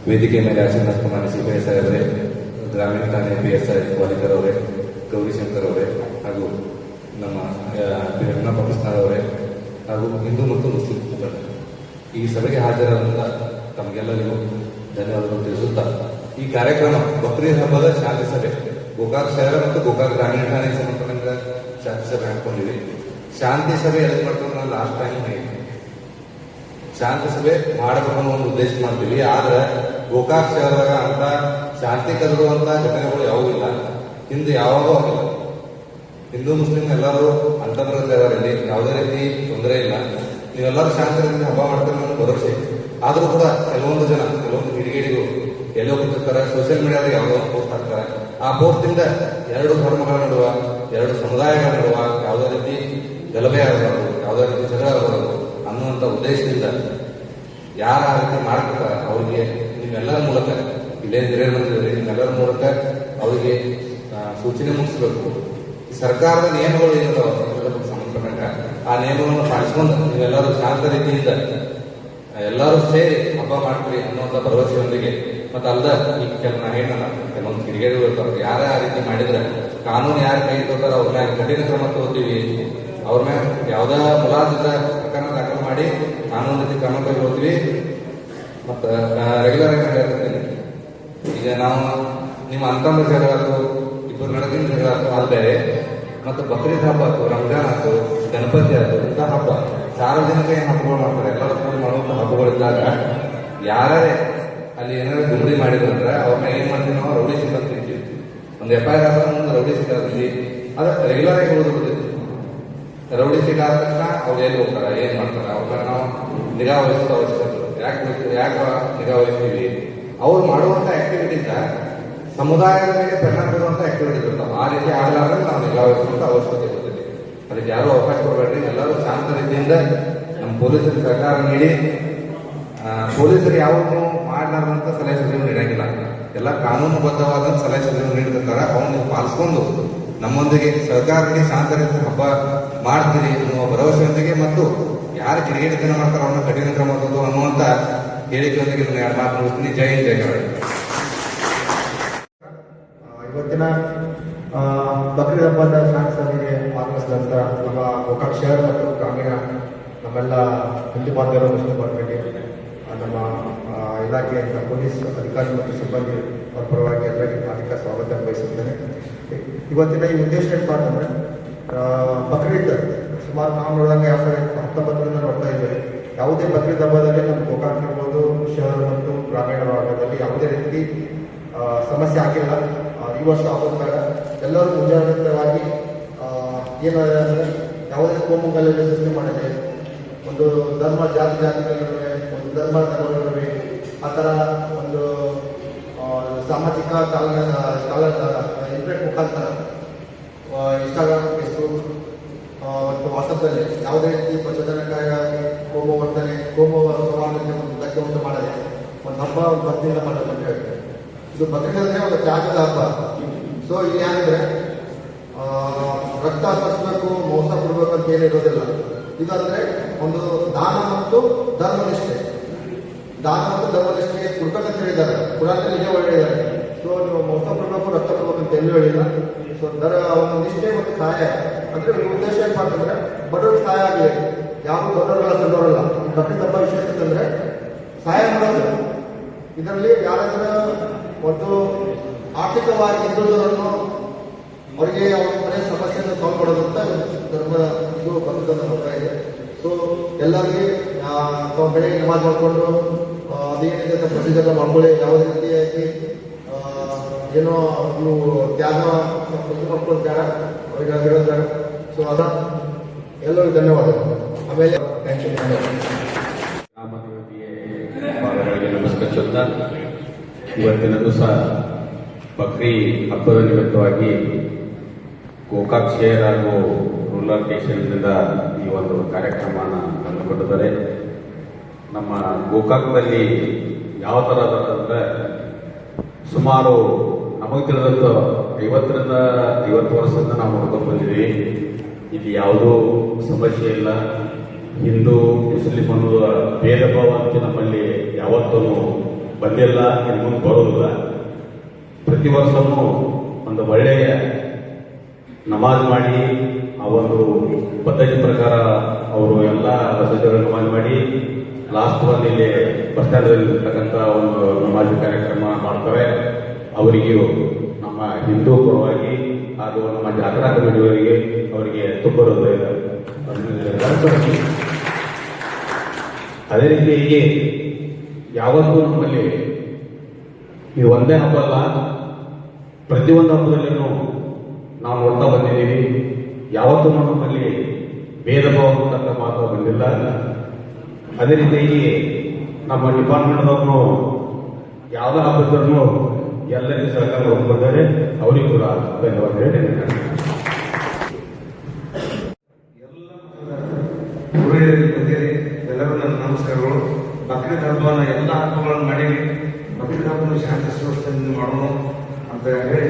ವೇದಿಕೆ ಮೇಲೆ ಆಸೀನ ಕುಮಾರಿ ಸಿಪಿಎಸ್ ಅವರೇ, ಗ್ರಾಮೀಣ ಠಾಣೆ PSI ವಾಲಿಕರ್ ಅವರೇ, ಗೌರಿಶಂಕರ್ ಅವರೇ, ಹಾಗೂ ನಮ್ಮ ರತ್ನಪ್ಪ ಕೃಷ್ಣರ್ ಅವರೇ, ಹಾಗೂ ಹಿಂದೂ ಮತ್ತು ಮುಸ್ಲಿಂ ಈ ಸಭೆಗೆ ಹಾಜರಾದ ತಮಗೆಲ್ಲರಿಗೂ ಧನ್ಯವಾದಗಳು ತಿಳಿಸುತ್ತಾ, ಈ ಕಾರ್ಯಕ್ರಮ ಬಕ್ರೀದ್ ಹಬ್ಬದ ಶಾಂತಿ ಸಭೆ ಗೋಕಾಕ್ ಶಹರ ಮತ್ತು ಗೋಕಾಕ್ ಗ್ರಾಮೀಣ ಠಾಣೆಗೆ ಸಂಬಂಧಪಟ್ಟ ಶಾಂತಿ ಸಭೆ ಹಾಕೊಂಡಿವಿ. ಶಾಂತಿ ಸಭೆ ಎಲ್ಲಿ ಮಾಡ್ಕೊಂಡು ನಾನು ಲಾಸ್ಟ್ ಟೈಮ್ ಶಾಂತಿ ಸಭೆ ಮಾಡಬೇಕು ಅನ್ನೋ ಒಂದು ಉದ್ದೇಶ ಮಾಡ್ತೀವಿ. ಆದ್ರೆ ಗೋಕಾಕ್ ಶಹರದಾಗ ಅಂತ ಶಾಂತಿ ಕದಡುವಂತ ಘಟನೆಗಳು ಯಾವುದೂ ಇಲ್ಲ, ಹಿಂದೆ ಯಾವಾಗೂ ಆಗಿಲ್ಲ. ಹಿಂದೂ ಮುಸ್ಲಿಂ ಎಲ್ಲರೂ ಅಂತರ್ಗತದಲ್ಲಿ ಯಾವುದೇ ರೀತಿ ತೊಂದರೆ ಇಲ್ಲ. ನೀವೆಲ್ಲರೂ ಶಾಂತಿಯಿಂದ ಹಬ್ಬ ಮಾಡ್ತಾರೆ ಅನ್ನೋ ಭರವಸೆ. ಆದರೂ ಕೂಡ ಕೆಲವೊಂದು ಕಿಡಿಗೇಡಿಗಳು ಎಲ್ಲೋ ಕೂತಿರ್ತಾರೆ, ಸೋಷಿಯಲ್ ಮೀಡಿಯಾದಾಗ ಯಾವುದೋ ಒಂದು ಪೋಸ್ಟ್ ಹಾಕ್ತಾರೆ. ಆ ಪೋಸ್ಟಿಂದ ಎರಡು ಧರ್ಮಗಳ ನಡುವ, ಎರಡು ಸಮುದಾಯಗಳ ನಡುವ ಯಾವುದೇ ರೀತಿ ಗಲಭೆ ಆಗಬಾರದು, ಯಾವುದೇ ರೀತಿ ಜಗಳ ಆಗಬಾರದು ಅನ್ನುವಂಥ ಉದ್ದೇಶದಿಂದ ಯಾರ ಆ ರೀತಿ ಮಾಡ್ತಾರೆ ಅವರಿಗೆ ನಿಮ್ಮೆಲ್ಲರ ಮೂಲಕ, ಇಲ್ಲೇ ಹಿರಿಯರು ಬಂದಿದ್ದಾರೆ, ನಿಮ್ಮೆಲ್ಲರ ಮೂಲಕ ಅವರಿಗೆ ಸೂಚನೆ ಮುಗಿಸ್ಬೇಕು. ಸರ್ಕಾರದ ನಿಯಮಗಳು ಏನಿದಾವ ಸಂಬಂಧಪಟ್ಟ ಆ ನಿಯಮಗಳನ್ನು ಪಾಲಿಸ್ಕೊಂಡು ನೀವೆಲ್ಲರೂ ಶಾಂತ ರೀತಿಯಿಂದ ಎಲ್ಲರೂ ಸೇರಿ ಹಬ್ಬ ಮಾಡ್ತೀವಿ ಅನ್ನುವಂಥ ಭರವಸೆಯೊಂದಿಗೆ, ಮತ್ತೆ ಅಲ್ದ ಈ ಕೆಲವೊಂದು ಕಿಡಿಗೇಡಿಗಳು ಇರ್ತಾರೆ, ಯಾರೇ ಆ ರೀತಿ ಮಾಡಿದ್ರೆ ಕಾನೂನು ಯಾರು ಕೈ ತೊಗೊಳ್ತಾರೆ ಅವ್ರ ಮೇಲೆ ಕಠಿಣ ಕ್ರಮ ತಗೋತೀವಿ. ಅವ್ರ ಮೇಲೆ ಯಾವುದೇ ಮುಲಾಜಿಂದ ಪ್ರಕರಣ ದಾಖಲು ಮಾಡಿ ಕಾನೂನು ರೀತಿ ಕ್ರಮ ತಗೊಳ್ತೀವಿ. ಮತ್ತು ರೆಗ್ಯುಲರ್ ಆಗಿ ಹೇಳ್ತೀನಿ, ಈಗ ನಾವು ನಿಮ್ಮ ಅಂತಂದ್ರೆ ಜಗಳ ಆಯ್ತು, ಇಬ್ಬರು ನಡೆದಿನ ಜಗಳ ಆಯ್ತು, ಅದು ಬೇರೆ. ಮತ್ತು ಬಕ್ರೀದ್ ಹಬ್ಬ ಆಯ್ತು, ರಂಜಾನ್ ಆಯ್ತು, ಗಣಪತಿ ಆಯ್ತು, ಇಂಥ ಹಬ್ಬ ಸಾರ್ವಜನಿಕ ಏನು ಹಬ್ಬಗಳು ಮಾಡ್ತಾರೆ, ಎಲ್ಲರೂ ಕೂಡಿ ಮಾಡುವಂಥ ಹಬ್ಬಗಳಿದ್ದಾಗ ಯಾರೇ ಅಲ್ಲಿ ಏನಾದ್ರು ದುಂಬಡಿ ಮಾಡಿದ್ರಂದ್ರೆ ಅವ್ರನ್ನ ಏನ್ ಮಾಡ್ತೀವಿ ನಾವು ರೌಡಿ ಶೀಟ್ ಅಂತ ತಿಂತೀವಿ. ಒಂದು FIR ಆದ ಮುಂದೆ ರೌಡಿ ಶೀಟ್ ಆದಲ್ಲಿ ಅದು ರೆಗ್ಯುಲರ್ ಆಗಿ ಉಳಿದು ರೌಡಿ ಶೀಟ್ ಆದ ತಕ್ಷಣ ಅವ್ರು ಎಲ್ಲಿ ಹೋಗ್ತಾರೆ, ಏನ್ ಮಾಡ್ತಾರೆ, ಅವ್ರನ್ನ ನಾವು ನಿಗಾ ವಹಿಸೋದು ಅವಶ್ಯಕತೆ. ಯಾಕೆ ನಿಗಾ ವಹಿಸ್ತೀವಿ? ಅವ್ರು ಮಾಡುವಂತ ಆಕ್ಟಿವಿಟೀಸ್ ಸಮುದಾಯದ ಮೇಲೆ ಪರಿಣಾಮ ಬೀರುವಂತ ಆಕ್ಟಿವಿಟೀಸ್ ಇರ್ತಾವೆ. ಆ ರೀತಿ ಆಗಲಾರ್ದ್ರೆ ನಾವು ನಿಗಾ ವಹಿಸುವಂತ ಅವಶ್ಯಕತೆ ಇರ್ತದೆ. ಅದಕ್ಕೆ ಯಾರು ಅವಕಾಶ ಕೊಡಬೇಡ್ರಿ. ಎಲ್ಲರೂ ಶಾಂತ ರೀತಿಯಿಂದ ನಮ್ಮ ಪೊಲೀಸರಿಗೆ ಸಹಕಾರ ನೀಡಿ, ಪೊಲೀಸರು ಯಾವತ್ತೂ ಮಾಡಲಾರ್ದಂತ ಸಲಹೆ ಸೂಚನೆ ನೀಡಂಗಿಲ್ಲ. ಎಲ್ಲ ಕಾನೂನುಬದ್ಧವಾದ ಸಲಹೆ ಸೂಚನೆ ನೀಡಿರ್ತಾರೆ. ಅವನ್ನ ನೀವು ಪಾಲಿಸ್ಕೊಂಡು ನಮ್ಮೊಂದಿಗೆ ಸಹಕಾರಕ್ಕೆ ಶಾಂತ ರೀತಿ ಹಬ್ಬ ಮಾಡ್ತೀರಿ ಅನ್ನುವ ಭರವಸೆಯೊಂದಿಗೆ, ಮತ್ತು ಯಾರು ಕಿಡಿಗೇಡಿತನ ಮಾಡ್ತಾರೆ ಅವನ್ನ ಕಠಿಣ ಕ್ರಮ ತಗೋ ಅನ್ನುವಂತ ಹೇಳಿಕೆಯೊಂದಿಗೆ ನಾನು ಎರಡು ಮಾತು ಮುಗಿಸ್ತೀನಿ. ಜೈ ಹಿಂದ್, ಜೈ ಕರ್ನಾಟಕ. ಇವತ್ತಿನ ಬಕ್ರೀದ್ ಹಬ್ಬದ ಶಾಂತಿ ಸಭೆಗೆ ಆಗಮಿಸಿದಂತ ನಮ್ಮ ಗೋಕಾಕ್ ಶಹರ ಮತ್ತು ಗ್ರಾಮೀಣ ನಮ್ಮೆಲ್ಲ ಹಿಂದೂ ಬಾಂಧವರು, ಮುಸ್ಲಿಂ ಬಾಂಧವರಿಗೆ, ನಮ್ಮ ಇಲಾಖೆಯಿಂದ ಪೊಲೀಸ್ ಅಧಿಕಾರಿ ಮತ್ತು ಸಿಬ್ಬಂದಿ ಅವರ ಪರವಾಗಿ ಎಲ್ಲರಿಗೆ ಹಾರ್ದಿಕ ಸ್ವಾಗತ ಬಯಸುತ್ತೇನೆ. ಇವತ್ತಿನ ಈ ಉದ್ದೇಶ ಏನಪ್ಪ ಅಂತಂದರೆ, ಬಕ್ರೀದ್ ಸುಮಾರು ನಾವು ನೋಡಿದಾಗ 2019 ನೋಡ್ತಾ ಇದ್ದೇವೆ. ಯಾವುದೇ ಬಕ್ರೀದ್ ಹಬ್ಬದಲ್ಲಿ ನಮ್ಮ ಗೋಕಾಕ್ ಇರ್ಬೋದು, ಶಹರ ಮತ್ತು ಗ್ರಾಮೀಣ ಭಾಗದಲ್ಲಿ ಯಾವುದೇ ರೀತಿ ಸಮಸ್ಯೆ ಆಗಿಲ್ಲ. ಈ ವರ್ಷ ಆಗೋದಾಗ ಎಲ್ಲರೂ ಮುಂಜಾಗ್ರತವಾಗಿ ಏನಾದರೆ ಅಂದರೆ ಯಾವುದೇ ಕೋಮು ಗಲಭೆ ಸೃಷ್ಟಿ ಮಾಡಿದೆ, ಒಂದು ಧರ್ಮ ಜಾತಿಗಳ ನಡುವೆ, ಒಂದು ಧರ್ಮಗಳ ಆ ಥರ ಒಂದು ಸಾಮಾಜಿಕ ಇಂಟರ್ನೆಟ್ ಮುಖಾಂತರ ಇನ್ಸ್ಟಾಗ್ರಾಮ್, ಫೇಸ್ಬುಕ್ ಮತ್ತು ವಾಟ್ಸಪ್ಪಲ್ಲಿ ಯಾವುದೇ ರೀತಿ ಪ್ರಚೋದನಕಾರಿಯಾಗಿ ಕೋಮು ವರ್ತನೆ, ಕೋಮು ಸೌಹಾರ್ದತೆ ಒಂದು ಧಕ್ಕೆ ಉಂಟು ಮಾಡದೆ ಒಂದು ಹಬ್ಬ, ಒಂದು ಭಕ್ತಿಯಿಂದ ಮಾಡಬೇಕು ಅಂತ ಹೇಳ್ತಾರೆ. ಇದು ಬಕ್ರೀದ್ ಅಂದರೆ ಒಂದು ತ್ಯಾಗದ ಹಬ್ಬ. ಸೊ ಇಲ್ಲಿ ಏನಂದರೆ ರಕ್ತ ಹರಿಸಬೇಕು, ಮೋಸ ಕೊಡಬೇಕು ಅಂತ ಏನಿರೋದಿಲ್ಲ. ಇದಂದರೆ ಒಂದು ದಾನ ಮತ್ತು ಧರ್ಮನಿಷ್ಠೆ. ದಾನ ಮತ್ತು ಧರ್ಮನಿಷ್ಠೆ ಕುಡ್ಕಂತ ಹೇಳಿದ್ದಾರೆ, ಪುರಾಣದಲ್ಲಿ ಇದೇ ಹೇಳಿದ್ದಾರೆ. ಸೊ ನೀವು ಮೋಸ ಕೊಡಬೇಕು, ರಕ್ತ ಕೊಡಬೇಕು ಅಂತ ಎಲ್ಲೂ ಹೇಳಿಲ್ಲ. ಸೊ ಒಂದು ನಿಷ್ಠೆ ಮತ್ತು ಸಹಾಯ ಅಂದರೆ ಉದ್ದೇಶ ಏನಪ್ಪ ಅಂತಂದರೆ ಬಡವರಿಗೆ ಸಹಾಯ ಆಗಲಿ. ಯಾವ ದೊಡ್ಡವರಲ್ಲ ಸಣ್ಣವರಲ್ಲ. ಈ ಬಕ್ರೀದ್ ಹಬ್ಬ ವಿಶೇಷತೆ ಅಂದರೆ ಸಹಾಯ ಮಾಡೋದು. ಇದರಲ್ಲಿ ಯಾರಾದರೂ ಒಂದು ಆರ್ಥಿಕವಾಗಿ ಹಿಂದುಳಿದವರನ್ನು ಅವರಿಗೆ ಅವ್ರ ಮನೆ ಸಮಸ್ಯೆಯನ್ನು ಸಾಲ್ವ್ ಮಾಡೋದು ಅಂತ ಧರ್ಮ ಇದು ಬಕ್ರೀದ್ ಹಬ್ಬ ಇದೆ. ಸೊ ಎಲ್ಲರಿಗೆ ತಾವು ಬೆಳಗ್ಗೆ ನಮಾಜ್ ಮಾಡಿಕೊಂಡು ಅದೇನಿದೆ ಪ್ರೊಸೀಜರ್ನ ಮಾಡ್ಕೊಳ್ಳಿ. ಯಾವುದೇ ರೀತಿಯಾಗಿ ಏನೋ ಇವು ತ್ಯಾಗ ಮಾಡ್ಕೊಂಡು ಬೇಡ, ಅವ್ರಿಗೆ ಆಗಿರೋದು ಬೇಡ. ಸೊ ಅದ ಎಲ್ಲರಿಗೂ ಧನ್ಯವಾದಗಳು. ಆಮೇಲೆ ಥ್ಯಾಂಕ್ ಯು. ನಮಸ್ಕರಿಸುತ್ತಾ, ಇವತ್ತಿನ ದಿವಸ ಬಕ್ರೀ ಹಬ್ಬದ ನಿಮಿತ್ತವಾಗಿ ಗೋಕಾಕ್ ಶಹರ್ ಹಾಗೂ ರೂರಲ್ ಸ್ಟೇಷನ್ನಿಂದ ಈ ಒಂದು ಕಾರ್ಯಕ್ರಮನ ಹಮ್ಮಿಕೊಂಡಿದ್ದಾರೆ. ನಮ್ಮ ಗೋಕಾಕ್ನಲ್ಲಿ ಯಾವ ಥರ ಅಂದರೆ ಸುಮಾರು ನಮಗೆ ತಿಳಿದಂಥ 50ರಿಂದ 50 ವರ್ಷದಿಂದ ನಾವು ನೋಡ್ಕೊಂಡು ಬಂದಿದ್ದೀವಿ. ಇಲ್ಲಿ ಯಾವುದೂ ಸಮಸ್ಯೆ ಇಲ್ಲ. ಹಿಂದೂ ಮುಸ್ಲಿಂ ಅನ್ನೋದು ಭೇದ ಭಾವ ಅಂತ ನಮ್ಮಲ್ಲಿ ಯಾವತ್ತೂ ಬಂದಿಲ್ಲ, ಇನ್ನು ಮುಂದೆ ಬರೋದಿಲ್ಲ. ಪ್ರತಿ ವರ್ಷವೂ ಒಂದು ಒಳ್ಳೆಯ ನಮಾಜ್ ಮಾಡಿ ಆ ಒಂದು ಪದ್ಧತಿ ಪ್ರಕಾರ ಅವರು ಎಲ್ಲ ವಸತಿಗಳನ್ನು ನಮಾಜ್ ಮಾಡಿ ಲಾಸ್ಟ್ ಒಂದು ಇಲ್ಲಿ ಬಸ್ ಸ್ಟ್ಯಾಂಡಲ್ಲಿ ಇರ್ತಕ್ಕಂಥ ಒಂದು ನಮಾಜ್ ಕಾರ್ಯಕ್ರಮ ಮಾಡ್ತಾರೆ. ಅವರಿಗೂ ನಮ್ಮ ಹಿಂದೂ ಪರವಾಗಿ ಹಾಗೂ ನಮ್ಮ ಜಾತ್ರಾ ಕಮಿಟಿಯವರಿಗೆ ಅವರಿಗೆ ತುಂಬ ಅದೇ ರೀತಿ ಹೀಗೆ ಯಾವತ್ತೂ ನಮ್ಮಲ್ಲಿ ಇದು ಒಂದೇ ಹಬ್ಬ ಅಲ್ಲ, ಪ್ರತಿಯೊಂದು ಹಬ್ಬದಲ್ಲಿನೂ ನಾವು ನೋಡ್ತಾ ಬಂದಿದ್ದೀವಿ. ಯಾವತ್ತೂ ನಮ್ಮಲ್ಲಿ ಭೇದ ಭಾವ ಅಂತಕ್ಕ ಮಾತು ಬಂದಿಲ್ಲ. ಅದೇ ರೀತಿಯಾಗಿ ನಮ್ಮ ಡಿಪಾರ್ಟ್ಮೆಂಟ್ದವ್ರು ಯಾವುದೇ ಹಬ್ಬದನ್ನು ಎಲ್ಲರಿಗೂ ಸಹಕಾರ ಹೊಂದಿದ್ದಾರೆ. ಅವರಿಗೂ ಕೂಡ ಧನ್ಯವಾದ ಹೇಳಿ ಎಲ್ಲರೂ ನನ್ನ ನಮಸ್ಕಾರಗಳು. ಬಕ್ರೀದ್ ಹಬ್ಬನ ಎಲ್ಲ ಹಬ್ಬಗಳನ್ನು ಮಾಡೀವಿ. ಬಕ್ರೀದ್ ಹಬ್ಬನ ಶಾಂತಿ ಸುವ್ಯವಸ್ಥೆಯಿಂದ ಮಾಡೋಣ ಅಂತ ಹೇಳಿ